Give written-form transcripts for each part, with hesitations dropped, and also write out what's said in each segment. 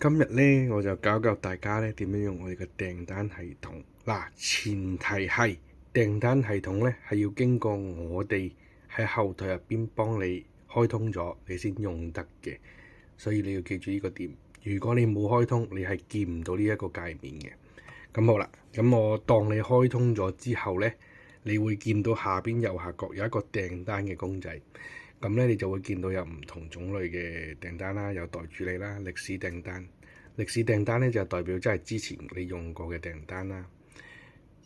今日咧我就教大家咧點樣用我哋嘅訂單系統。前提係訂單系統咧係要經過我哋喺後台入邊幫你開通咗，你先用得嘅。所以你要記住呢個點。如果你冇開通，你係見唔到呢一個界面嘅。咁好啦，咁我當你開通咗之後咧，你會見到下邊右下角有一個訂單嘅公仔。咁咧，你就會見到有唔同種類嘅訂單啦，有待處理啦、歷史訂單。歷史訂單咧就代表即係之前你用過嘅訂單啦。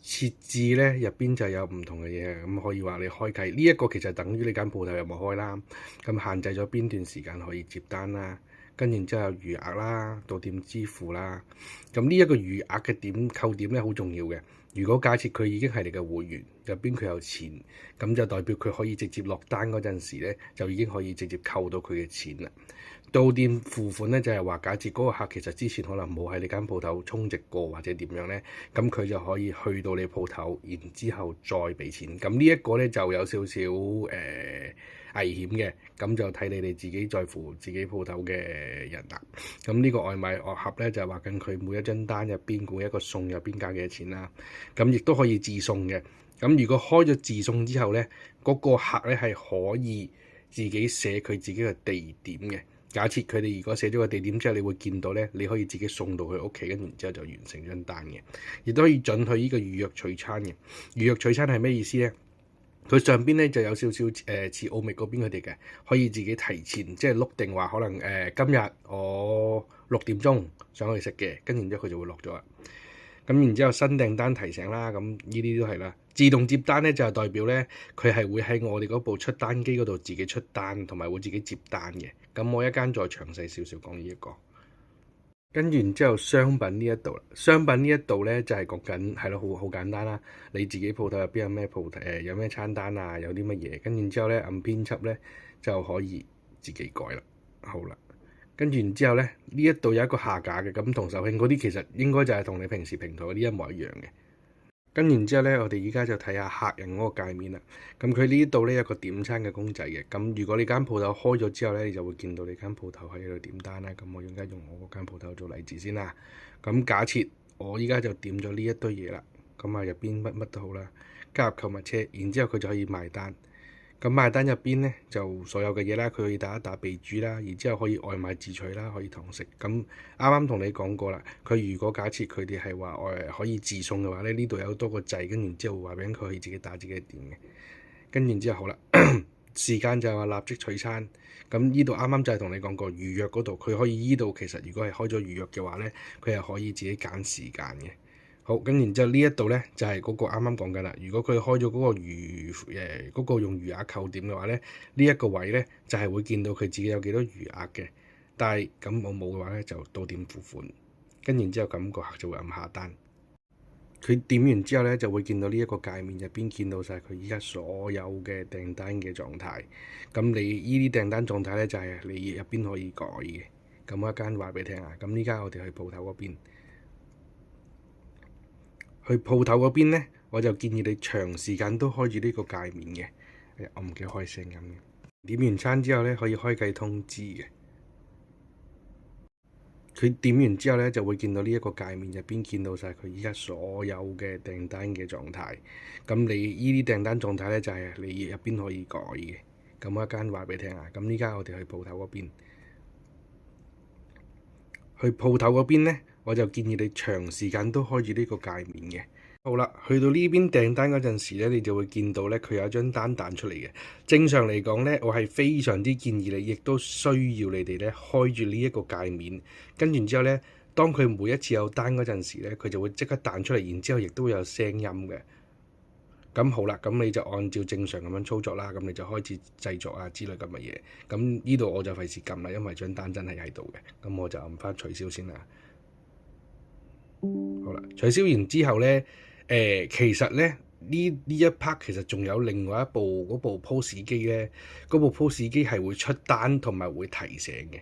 設置咧入邊就有唔同嘅嘢，咁可以話你開啟呢一個其實等於你間鋪頭有冇開啦。咁限制咗邊段時間可以接單啦，跟住之後有餘額啦、到點支付啦。咁呢一個餘額嘅點扣點咧好重要嘅。如果假設佢已經係你嘅會員，入邊佢有錢，咁就代表佢可以直接落單嗰陣時咧，就已經可以直接扣到佢嘅錢啦。到店付款咧就係話，假設嗰個客其實之前可能冇喺你間鋪頭充值過或者點樣咧，咁佢就可以去到你鋪頭，然之後再俾錢。咁呢一個咧就有少少危險嘅，咁就睇你哋自己在乎自己鋪頭嘅人啦。咁呢個外賣樂盒咧就係話緊佢每一張單入邊每一個餸入邊加幾多錢啦。咁亦都可以自送嘅。咁如果開咗自送之後咧，嗰個客咧係可以自己寫佢自己嘅地點嘅。假設佢哋如果寫咗個地點之後，你會見到咧，你可以自己送到佢屋企，跟住之後就完成張單嘅。亦都可以准許呢個預約取餐嘅。預約取餐係咩意思咧？佢上邊咧就有少少似奧美嗰邊佢哋嘅，可以自己提前即係碌定話，可能今日我6點鐘上去食嘅，跟住之後佢就會落咗啦。咁然之後新訂單提醒啦，咁呢啲都係啦。自動接單咧就係代表咧，佢係會喺我哋嗰部出單機嗰度自己出單，同埋會自己接單嘅。咁我一間再詳細少少講呢一個。跟住然之後商品呢一度啦，商品呢一度咧就係講緊係咯，好簡單啦。你自己鋪頭入邊有咩有咩餐單啊，有啲乜嘢，跟住之後咧按編輯咧就可以自己改啦。好啦。跟住然之後咧，呢一度有一個下架嘅，咁同售罄嗰啲其實應該就係同你平時平台嗰啲一模一樣嘅。跟住然之後咧，我哋依家就睇下客人嗰個界面啦。咁佢呢度咧有個點餐嘅公仔嘅。咁如果你間鋪頭開咗之後咧，你就會見到你間鋪頭喺度點單啦。咁我而家用我嗰間鋪頭做例子先啦。咁假設我依家就點咗呢一堆嘢啦，咁入邊乜都好啦，加入購物車，然之後佢就可以埋單。咁埋單入邊咧就所有嘅嘢啦，佢可以打一打備註啦，然之後可以外賣自取啦，可以堂食。咁啱啱同你講過啦，佢如果假設佢哋係話可以自送嘅話咧，呢度有多個掣，跟住之後話俾佢可以自己打自己嘅點嘅。跟住之後好啦，時間就係話立即取餐。咁呢度啱啱就係同你講過預約嗰度，佢可以依度其實如果係開咗預約嘅話咧，佢係可以自己揀時間嘅。好，跟然之後呢一度咧就係嗰個啱啱講緊啦。如果佢開咗嗰個用餘額扣點嘅話咧，呢一個位咧就係會見到佢自己有幾多餘額嘅。但係咁我冇嘅話咧，就到點付款。跟然之後咁個客就會按下單。佢點完之後咧就會見到呢一個界面入邊見到晒佢依家所有嘅訂單嘅狀態。咁你依啲訂單狀態咧就係你入邊可以改嘅。咁我一間話俾你聽啊。咁依家我哋去鋪頭嗰邊。去鋪頭嗰邊咧，我就建議你長時間都開住呢個界面嘅。我唔記得開聲咁嘅。點完餐之後咧，可以開啟通知嘅。佢點完之後咧，就會見到呢一個界面入邊見到晒佢依家所有嘅訂單嘅狀態。咁你依啲訂單狀態咧，就係你入邊可以改嘅。咁我一間話俾你聽啊。咁依家我哋去鋪頭嗰邊。去鋪頭嗰邊咧，我就建議你長時間都開住呢個界面嘅。好啦，去到呢邊訂單嗰陣時咧，你就會見到咧佢有一張單彈出嚟嘅。正常嚟講咧，我係非常之建議你，亦都需要你哋咧開住呢一個界面。跟住之後咧，當佢每一次有單嗰陣時咧，佢就會即刻彈出嚟，然之後亦都會有聲音嘅。咁好啦，咁你就按照正常咁樣操作啦。咁你就開始製作啊之類咁嘅嘢。咁呢度我就費事撳啦，因為張單真係喺度嘅。咁我就按翻取消先啦。好啦，取消完之後咧，其實咧呢一 part 其實仲有另外一部嗰部 POS 機咧，嗰部 POS 機係會出單同埋會提醒嘅。